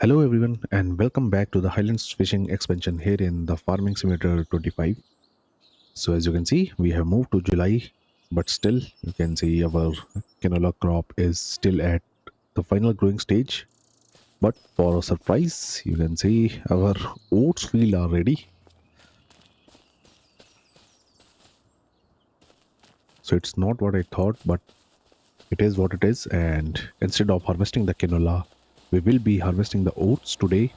Hello everyone and welcome back to the Highlands fishing expansion here in the Farming Simulator 25. So as you can see, we have moved to July, but still you can see our canola crop is still at the final growing stage. But for a surprise, you can see our oats field are ready. So it's not what I thought, but it is what it is. And instead of harvesting the canola, we will be harvesting the oats today.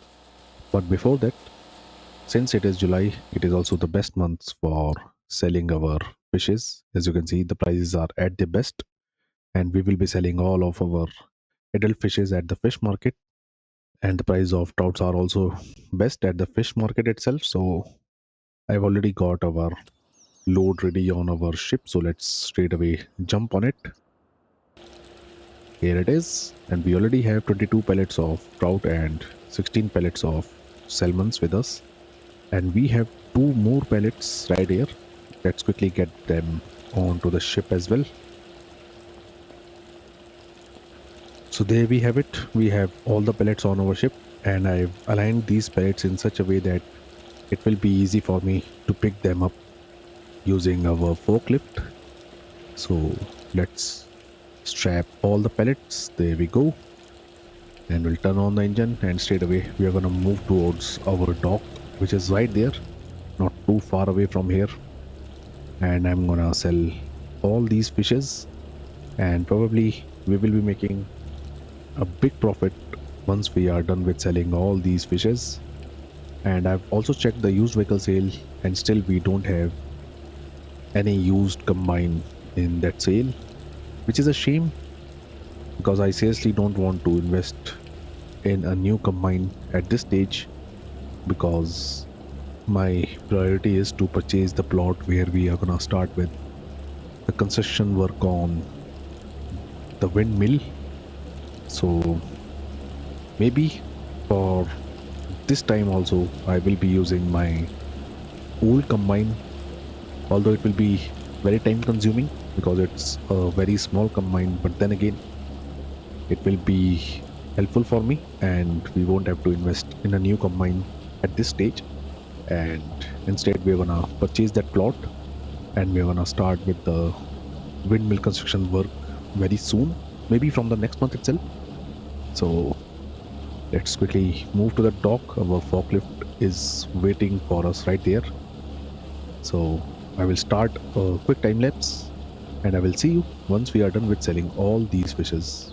But before that, since it is July, it is also the best month for selling our fishes. As you can see, the prices are at the best, and we will be selling all of our adult fishes at the fish market. And the price of trouts are also best at the fish market itself. So I've already got our load ready on our ship. So let's straight away jump on it. Here it is, and we already have 22 pellets of trout and 16 pellets of salmons with us. And we have two more pellets right here. Let's quickly get them onto the ship as well. So there we have it. We have all the pellets on our ship, and I've aligned these pellets in such a way that it will be easy for me to pick them up using our forklift. So let's strap all the pellets. There we go. And we'll turn on the engine, and straight away we are gonna move towards our dock, which is right there, not too far away from here. And I'm gonna sell all these fishes, and probably we will be making a big profit once we are done with selling all these fishes. And I've also checked the used vehicle sale, and still we don't have any used combine in that sale, which is a shame because I seriously don't want to invest in a new combine at this stage, because my priority is to purchase the plot where we are gonna start with the construction work on the windmill. So maybe for this time also I will be using my old combine, although it will be very time consuming because it's a very small combine, but then again it will be helpful for me and we won't have to invest in a new combine at this stage. And instead we're gonna purchase that plot, and we're gonna start with the windmill construction work very soon, maybe from the next month itself. So let's quickly move to the dock. Our forklift is waiting for us right there. So I will start a quick time lapse, and I will see you once we are done with selling all these fishes.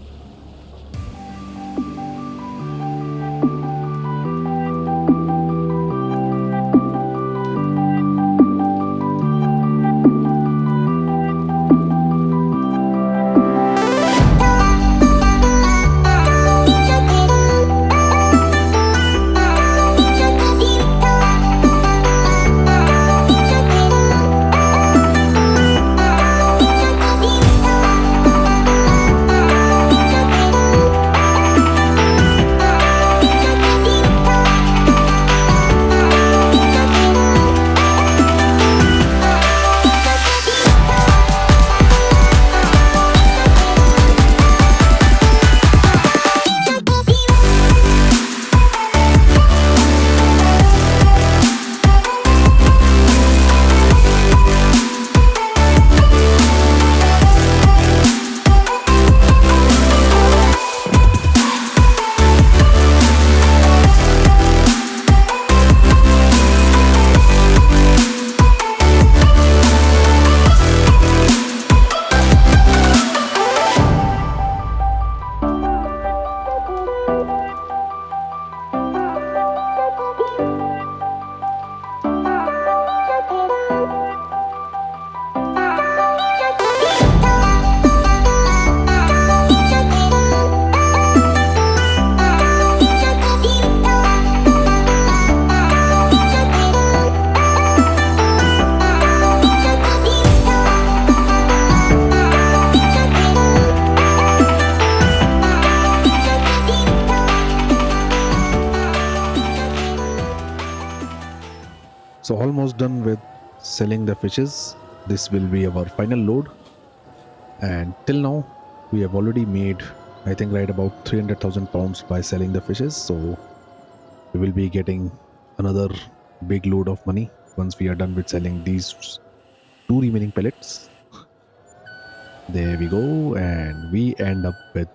So almost done with selling the fishes. This will be our final load, and till now we have already made I think right about 300,000 pounds by selling the fishes. So we will be getting another big load of money once we are done with selling these two remaining pellets. There we go, and we end up with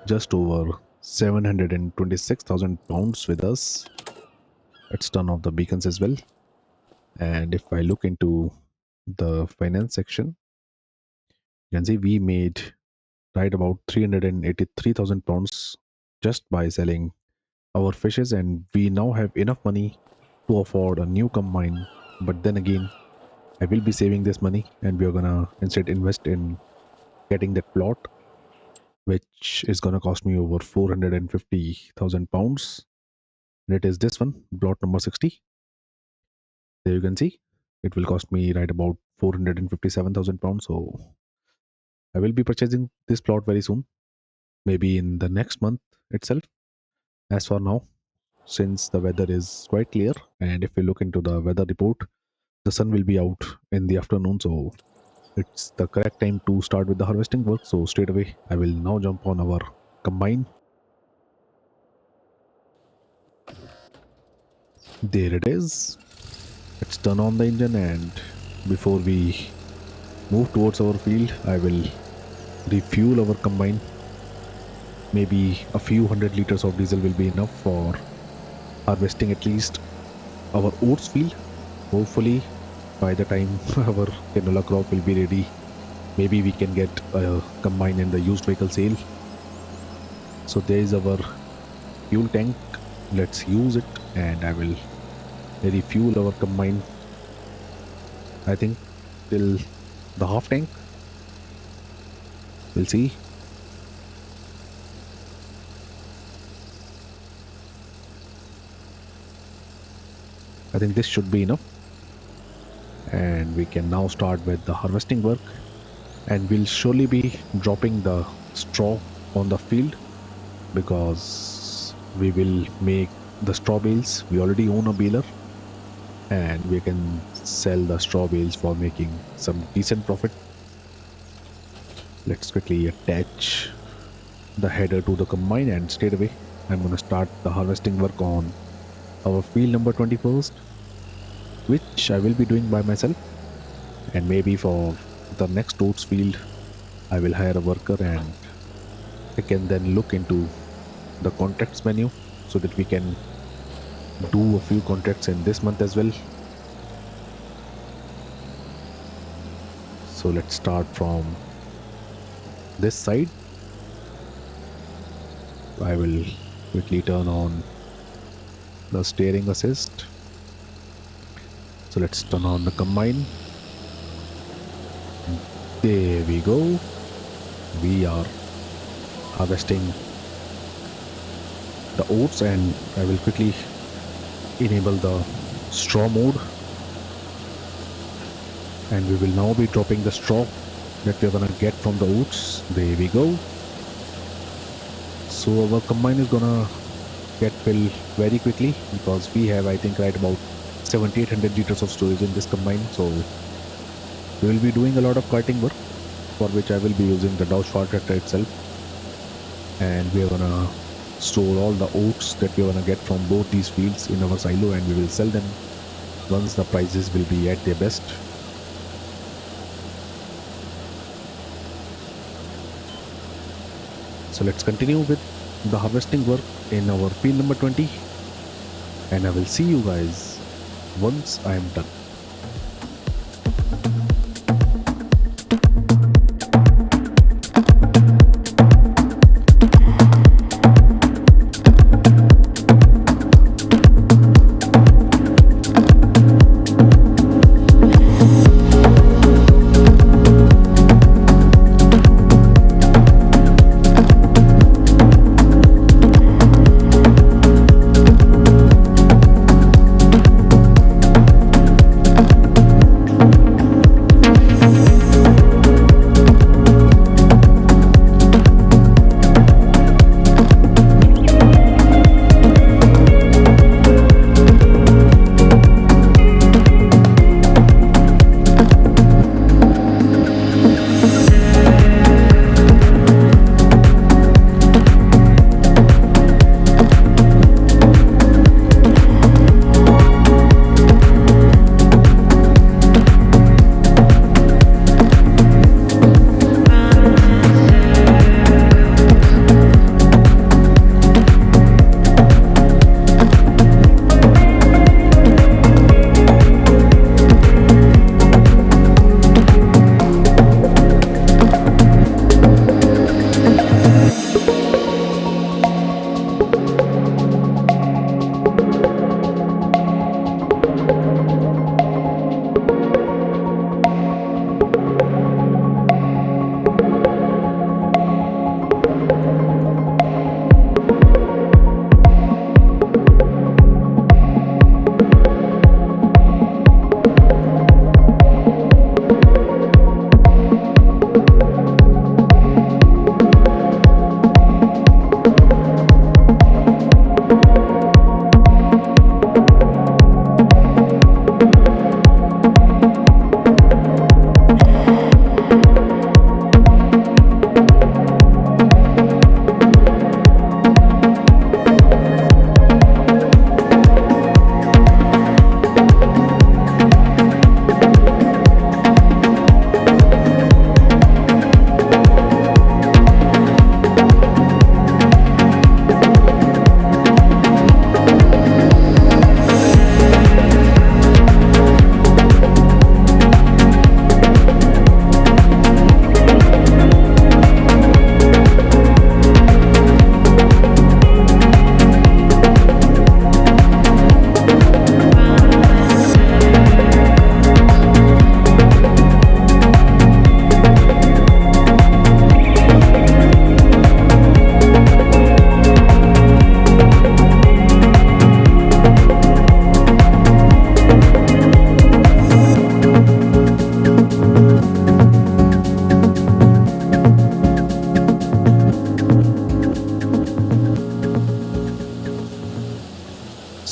just over 726,000 pounds with us. Let's turn off the beacons as well. And if I look into the finance section, you can see we made right about 383,000 pounds just by selling our fishes, and we now have enough money to afford a new combine. But then again, I will be saving this money and we are gonna instead invest in getting that plot, which is gonna cost me over 450,000 pounds. And it is this one, plot number 60. There you can see it will cost me right about 457,000 pounds. So I will be purchasing this plot very soon, maybe in the next month itself. As for now, since the weather is quite clear, and if we look into the weather report, the sun will be out in the afternoon, so it's the correct time to start with the harvesting work. So straight away I will now jump on our combine. There it is. Let's turn on the engine, and before we move towards our field, I will refuel our combine. Maybe a few hundred liters of diesel will be enough for harvesting at least our oats field. Hopefully by the time our canola crop will be ready, maybe we can get a combine in the used vehicle sale. So there is our fuel tank. Let's use it, and I will refuel our combine, I think till the half tank. We'll see. I think this should be enough, and we can now start with the harvesting work. And we'll surely be dropping the straw on the field because we will make the straw bales. We already own a baler, and we can sell the straw bales for making some decent profit. Let's quickly attach the header to the combine, and straight away I'm going to start the harvesting work on our field number 21st, which I will be doing by myself. And maybe for the next oats field I will hire a worker, and I can then look into the contracts menu so that we can do a few contracts in this month as well. So let's start from this side. I will quickly turn on the steering assist. So let's turn on the combine. There we go. We are harvesting the oats, and I will quickly enable the straw mode, and we will now be dropping the straw that we are gonna get from the oats. There we go. So our combine is gonna get filled very quickly because we have, I think, right about 7,800 liters of storage in this combine. So we will be doing a lot of carting work, for which I will be using the Dodge Far tractor itself, and we are gonna store all the oats that we are gonna get from both these fields in our silo, and we will sell them once the prices will be at their best. So let's continue with the harvesting work in our field number 20, and I will see you guys once I am done.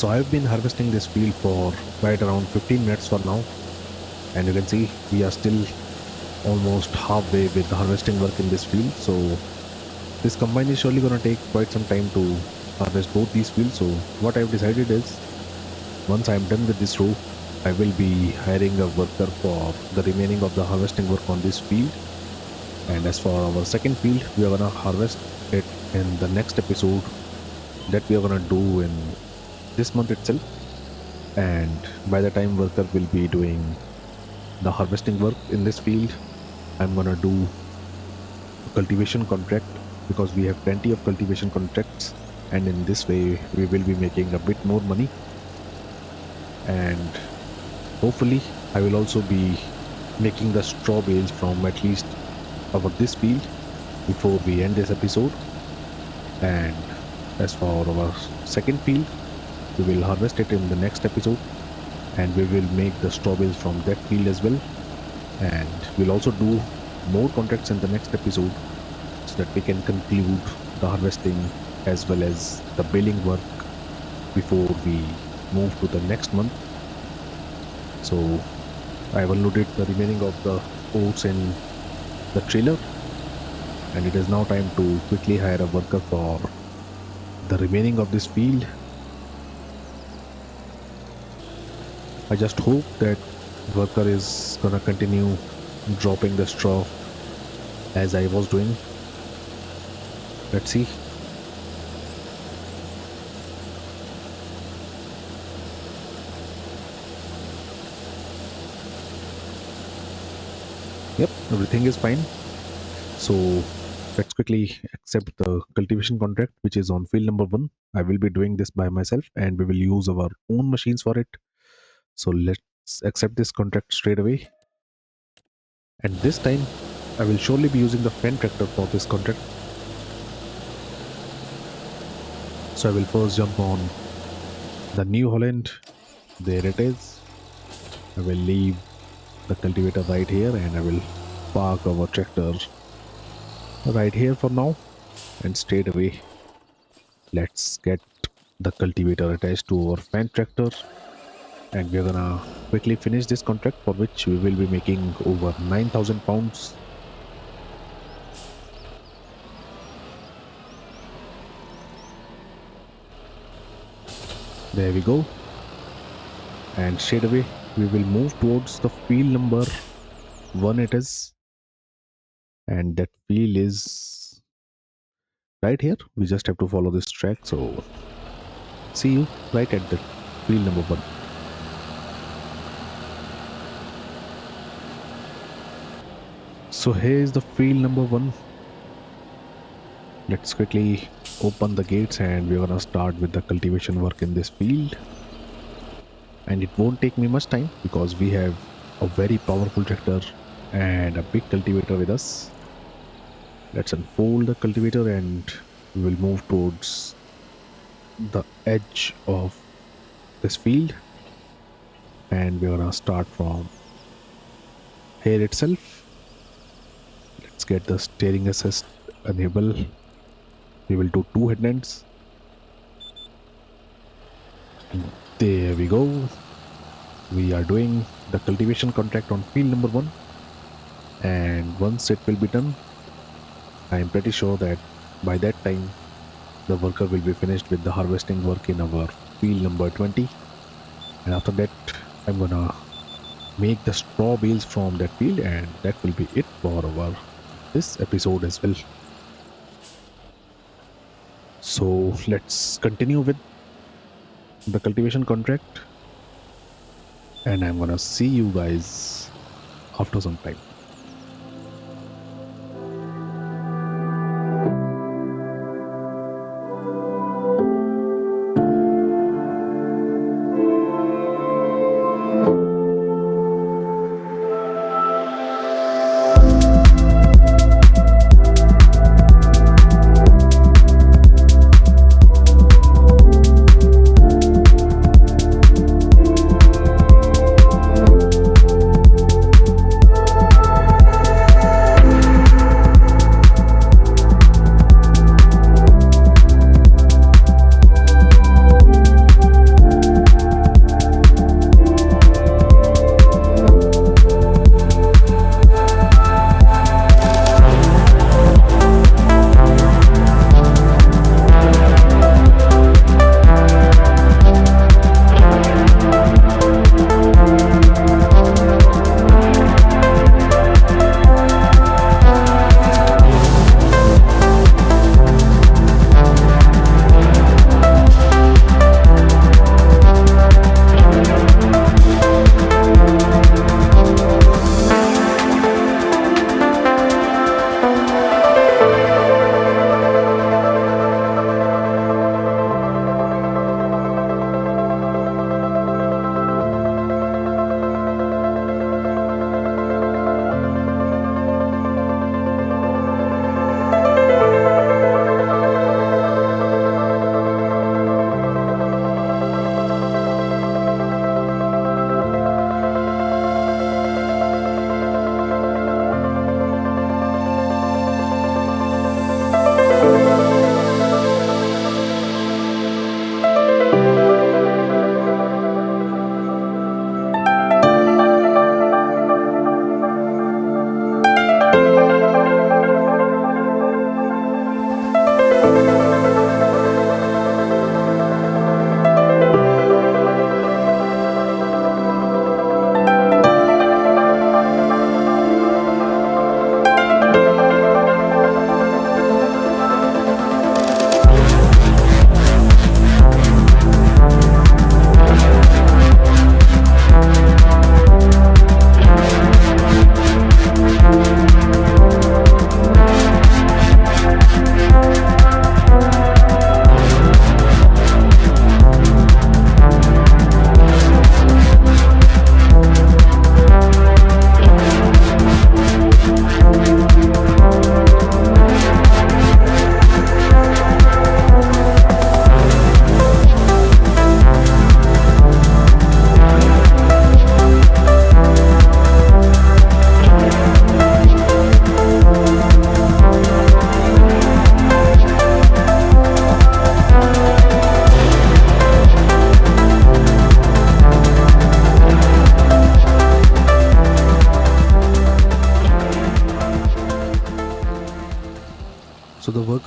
So I've been harvesting this field for right around 15 minutes for now, and you can see we are still almost halfway with the harvesting work in this field. So this combine is surely going to take quite some time to harvest both these fields. So what I've decided is, once I'm done with this row, I will be hiring a worker for the remaining of the harvesting work on this field. And as for our second field, we are going to harvest it in the next episode that we are going to do in this month itself. And by the time worker will be doing the harvesting work in this field, I'm going to do a cultivation contract, because we have plenty of cultivation contracts, and in this way we will be making a bit more money. And hopefully I will also be making the straw bales from at least our this field before we end this episode. And as for our second field, we will harvest it in the next episode, and we will make the straw bales from that field as well. And we'll also do more contracts in the next episode, so that we can conclude the harvesting as well as the baling work before we move to the next month. So I've unloaded the remaining of the oats in the trailer, and it is now time to quickly hire a worker for the remaining of this field. I just hope that worker is gonna continue dropping the straw as I was doing. Let's see. Yep, everything is fine. So let's quickly accept the cultivation contract, which is on field number 1. I will be doing this by myself, and we will use our own machines for it. So let's accept this contract straight away. And this time I will surely be using the Fen tractor for this contract. So I will first jump on the New Holland. There it is. I will leave the cultivator right here, and I will park our tractor right here for now. And straight away, let's get the cultivator attached to our fan tractor, and we're gonna quickly finish this contract, for which we will be making over 9,000 pounds. There we go. And straight away we will move towards the field number 1 it is, and that field is right here. We just have to follow this track. So see you right at the field number 1. So here is the field number 1. Let's quickly open the gates, and we're gonna start with the cultivation work in this field. And it won't take me much time, because we have a very powerful tractor and a big cultivator with us. Let's unfold the cultivator, and we will move towards the edge of this field, and we're gonna start from here itself. Let's get the steering assist enable. We will do 2 headlands. There we go. We are doing the cultivation contract on field number 1, and once it will be done, I am pretty sure that by that time the worker will be finished with the harvesting work in our field number 20. And after that, I'm gonna make the straw bales from that field, and that will be it for our this episode as well. So let's continue with the cultivation contract, and I'm gonna see you guys after some time.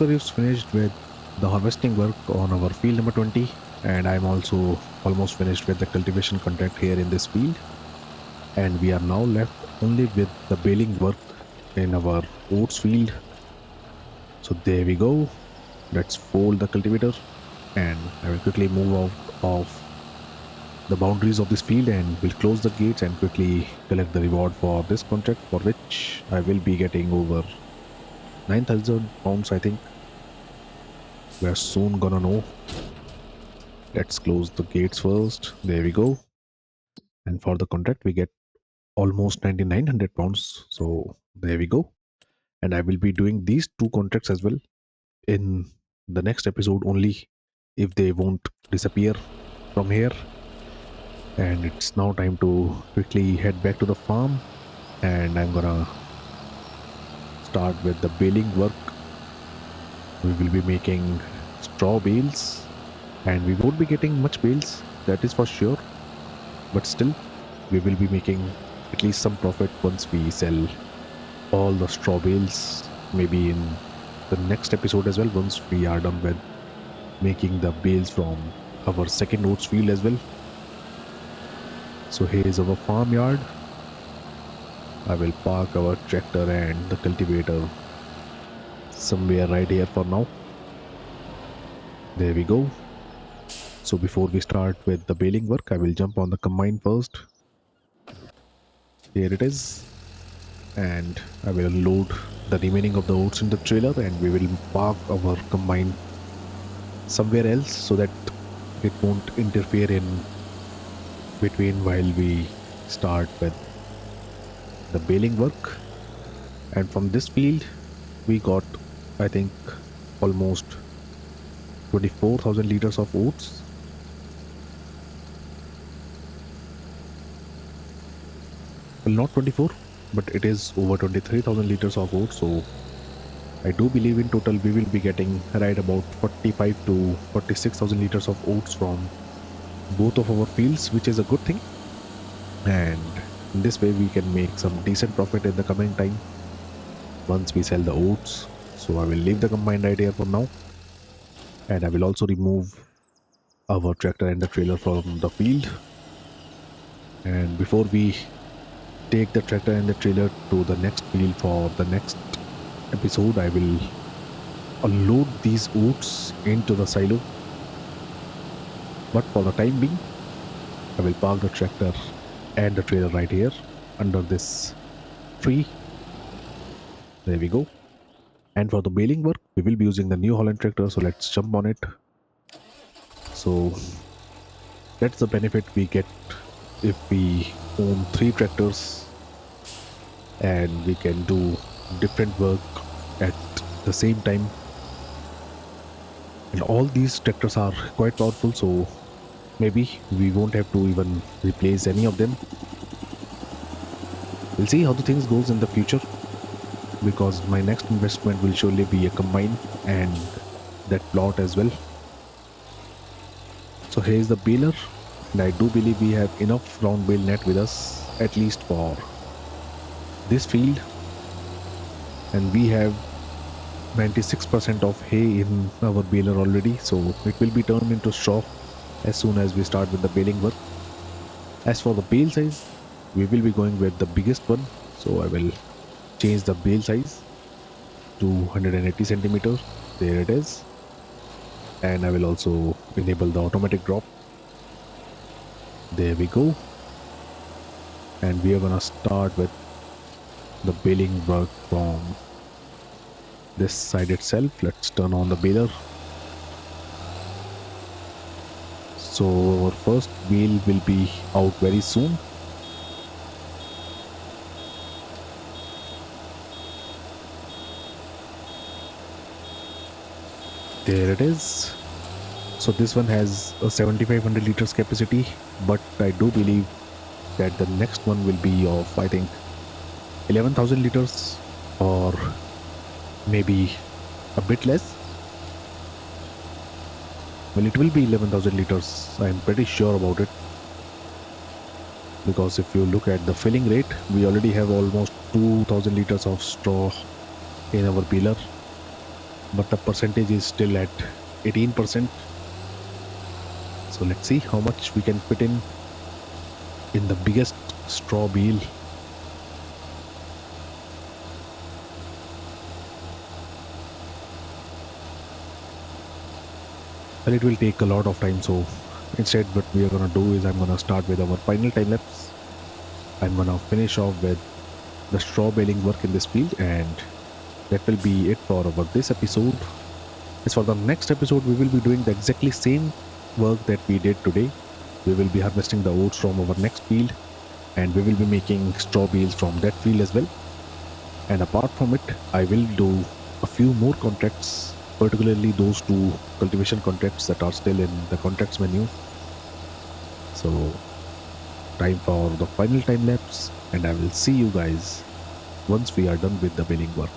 worker is finished with the harvesting work on our field number 20, and I'm also almost finished with the cultivation contract here in this field. And we are now left only with the baling work in our oats field. So there we go. Let's fold the cultivator, and I will quickly move out of the boundaries of this field and will close the gates and quickly collect the reward for this contract, for which I will be getting over 9,000 pounds, I think. We're soon gonna know. Let's close the gates first. There we go. And for the contract, we get almost 9,900 pounds. So there we go. And I will be doing these two contracts as well in the next episode only, if they won't disappear from here. And it's now time to quickly head back to the farm, and I'm gonna start with the baling work. We will be making straw bales, and we won't be getting much bales, that is for sure, but still we will be making at least some profit once we sell all the straw bales, maybe in the next episode as well, once we are done with making the bales from our second oats field as well. So here's our farmyard. I will park our tractor and the cultivator somewhere right here for now. There we go. So before we start with the baling work, I will jump on the combine first. Here it is. And I will load the remaining of the oats in the trailer, and we will park our combine somewhere else so that it won't interfere in between while we start with the baling work. And from this field, we got, I think, almost 24,000 liters of oats. Well, not 24, but it is over 23,000 liters of oats. So I do believe in total we will be getting right about 45 to 46,000 liters of oats from both of our fields, which is a good thing. And in this way, we can make some decent profit in the coming time once we sell the oats. So I will leave the combine right here for now, and I will also remove our tractor and the trailer from the field. And before we take the tractor and the trailer to the next field for the next episode, I will unload these oats into the silo. But for the time being, I will park the tractor and the trailer right here under this tree. There we go. And for the baling work, we will be using the New Holland tractor. So let's jump on it. So that's the benefit we get if we own 3 tractors, and we can do different work at the same time. And all these tractors are quite powerful, so maybe we won't have to even replace any of them. We'll see how the things goes in the future, because my next investment will surely be a combine and that plot as well. So here's the baler, and I do believe we have enough round bale net with us, at least for this field. And we have 96% of hay in our baler already, so it will be turned into straw as soon as we start with the baling work. As for the bale size, we will be going with the biggest one, so I will change the bale size to 180 centimeters. There it is. And I will also enable the automatic drop. There we go. And we are gonna start with the baling work from this side itself. Let's turn on the baler. So our first bale will be out very soon. There it is. So this one has a 7,500 liters capacity, but I do believe that the next one will be of, I think, 11,000 liters, or maybe a bit less. Well, it will be 11,000 liters. I am pretty sure about it. Because if you look at the filling rate, we already have almost 2,000 liters of straw in our baler. but the percentage is still at 18%. So let's see how much we can fit in the biggest straw bale. Well, it will take a lot of time. So instead, what we are gonna do is I'm gonna start with our final time lapse. I'm gonna finish off with the straw baling work in this field, and that will be it for our this episode. As for the next episode, we will be doing the exactly same work that we did today. We will be harvesting the oats from our next field, and we will be making straw bales from that field as well. And apart from it, I will do a few more contracts, particularly those two cultivation contracts that are still in the contracts menu. So, time for the final time lapse, and I will see you guys once we are done with the baling work.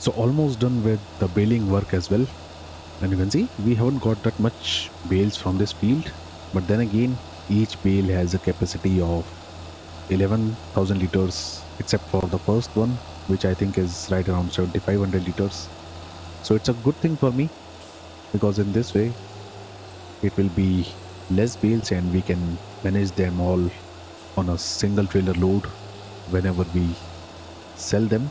So almost done with the baling work as well. And you can see we haven't got that much bales from this field. But then again, each bale has a capacity of 11,000 liters, except for the first one, which I think is right around 7,500 liters. So it's a good thing for me because in this way, it will be less bales and we can manage them all on a single trailer load whenever we sell them.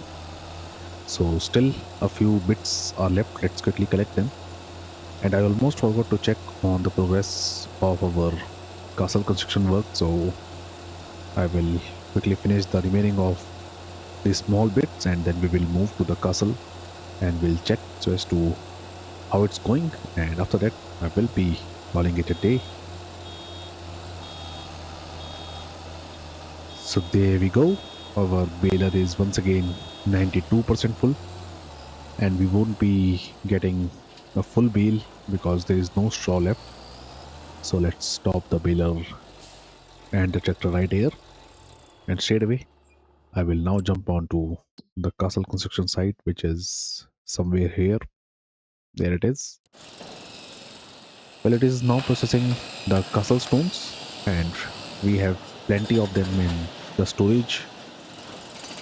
So still a few bits are left. Let's quickly collect them. And I almost forgot to check on the progress of our castle construction work. So I will quickly finish the remaining of these small bits, and then we will move to the castle and we'll check so as to how it's going. And after that, I will be calling it a day. So there we go. Our baler is once again 92% full, and we won't be getting a full bale because there is no straw left. So let's stop the baler and the tractor right here, and straight away I will now jump onto the castle construction site, which is somewhere here. There it is. Well, it is now processing the castle stones, and we have plenty of them in the storage.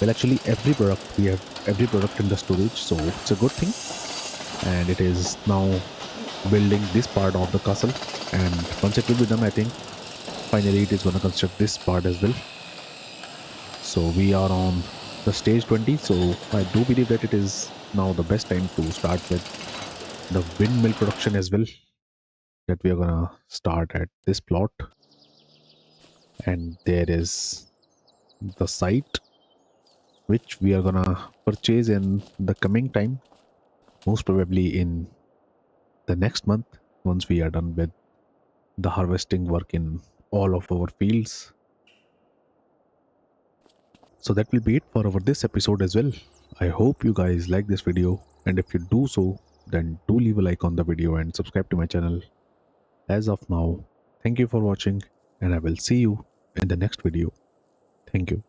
Well, actually, we have every product in the storage, so it's a good thing. And it is now building this part of the castle. And once it will be done, I think finally it is going to construct this part as well. So we are on the stage 20. So I do believe that it is now the best time to start with the windmill production as well. That we are going to start at this plot. And there is the site which we are going to purchase in the coming time, most probably in the next month once we are done with the harvesting work in all of our fields. So that will be it for our this episode as well. I hope you guys like this video, and if you do so, then do leave a like on the video and subscribe to my channel. As of now, thank you for watching, and I will see you in the next video. Thank you.